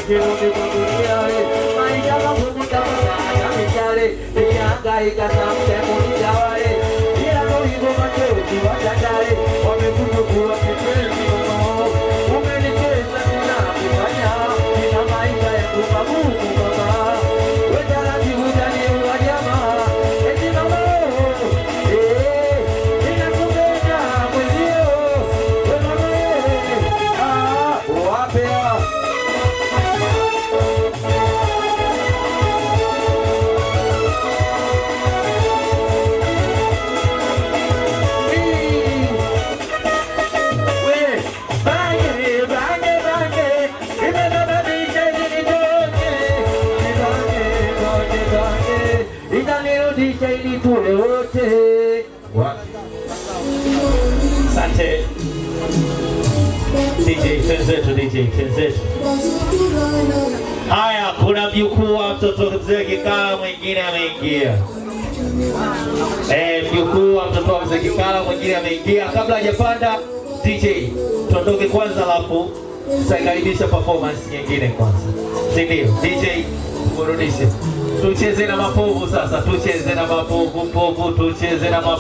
kirudi kwa duniani. Maisha magumu kama sana mishale, nihangaika samte kunitawale. Ila kuliko machozi watandale, wamekuchukua kipenzi mama. Umenitesa sina kufanya, nina maisha yangu magumu mama. We taratibu utaniua jamaa, eti mama ninakupenda mwenzio. We mama wapea itanirudisha ili tule wote. Asante DJ, tenzetu DJ, tenzetu. Haya, kuna mjukuu wa mtoto mzee Kikala mwingine ameingia. Mjukuu wa mtoto wa mzee Kikala mwingine ameingia. Kabla hajapanda DJ, tuondoke kwanza, alafu tutakaribisha performance nyingine kwanza. Si ndio? DJ, kurudishe. Tucheze na mapovu sasa, tucheze na mapovu, tucheze na mapovu.